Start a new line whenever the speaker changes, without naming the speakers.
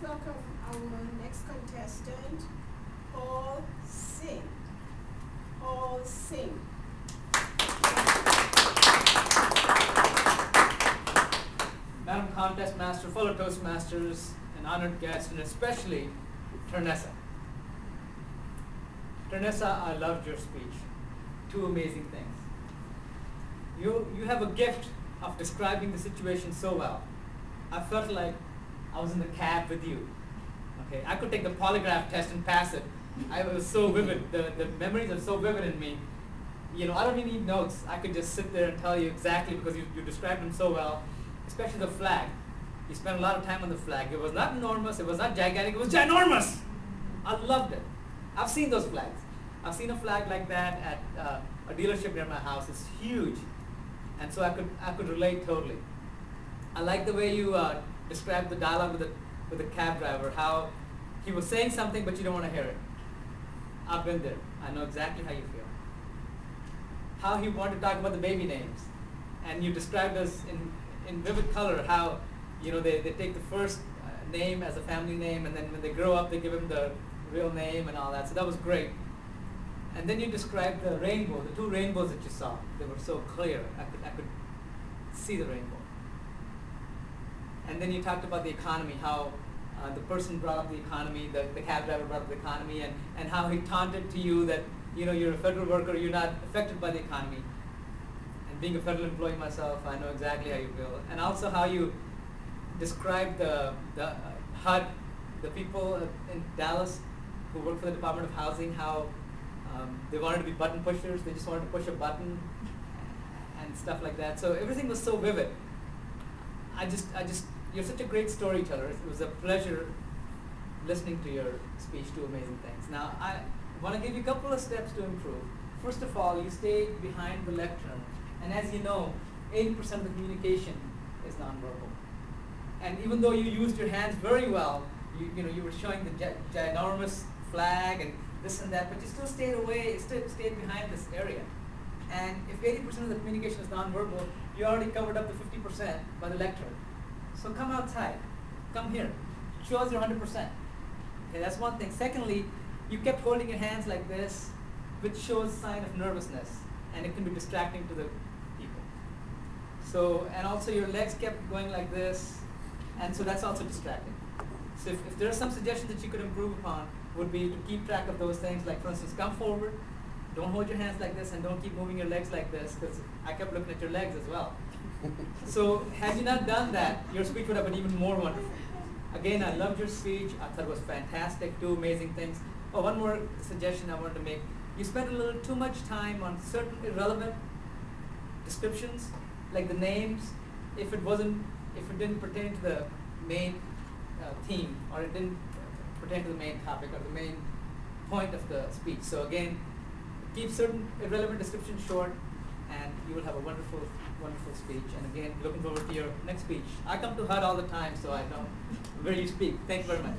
welcome our next contestant, Paul Singh. Paul Singh.
Madam Contest Master, fellow Toastmasters, and honored guests, and especially Ternessa. Ternessa, I loved your speech. Two amazing things. You have a gift of describing the situation so well. I felt like I was in the cab with you. Okay, I could take the polygraph test and pass it. I was so vivid. The memories are so vivid in me. You know, I don't even need notes. I could just sit there and tell you exactly because you described them so well. Especially the flag. You spent a lot of time on the flag. It was not enormous. It was not gigantic. It was ginormous. I loved it. I've seen those flags. I've seen a flag like that at a dealership near my house. It's huge, and so I could relate totally. I like the way you described the dialogue with the cab driver. How he was saying something, but you don't want to hear it. I've been there. I know exactly how you feel. How he wanted to talk about the baby names, and you described us in vivid color. How they take the first name as a family name, and then when they grow up, they give him the real name and all that. So that was great. And then you described the rainbow, the two rainbows that you saw. They were so clear. I could see the rainbow. And then you talked about the economy, how the person brought up the economy, the cab driver brought up the economy, and how he taunted to you that you're a federal worker, you're not affected by the economy. And being a federal employee myself, I know exactly how you feel. And also how you described the HUD, the people in Dallas who work for the Department of Housing, how they wanted to be button pushers. They just wanted to push a button and stuff like that. So everything was so vivid. You're such a great storyteller. It was a pleasure listening to your speech. Two amazing things. Now, I want to give you a couple of steps to improve. First of all, you stayed behind the lectern. And as you know, 80% of the communication is nonverbal. And even though you used your hands very well, you were showing the ginormous flag and this and that, but you still stayed behind this area. And if 80% of the communication is nonverbal, you already covered up the 50% by the lectern. So come outside, come here, show us your 100%. Okay, that's one thing. Secondly, you kept holding your hands like this, which shows sign of nervousness, and it can be distracting to the people. So, and also your legs kept going like this, and so that's also distracting. So if there are some suggestions that you could improve upon, would be to keep track of those things, like for instance, come forward, don't hold your hands like this, and don't keep moving your legs like this, because I kept looking at your legs as well. So had you not done that, your speech would have been even more wonderful. Again, I loved your speech. I thought it was fantastic. Two amazing things. Oh, one more suggestion I wanted to make. You spent a little too much time on certain irrelevant descriptions, like the names, if it didn't pertain to the main theme, or it didn't pertain to the main topic or the main point of the speech. So again, keep certain irrelevant descriptions short, and you will have a wonderful, wonderful speech. And again, looking forward to your next speech. I come to HUD all the time, so I know where you speak. Thank you very much.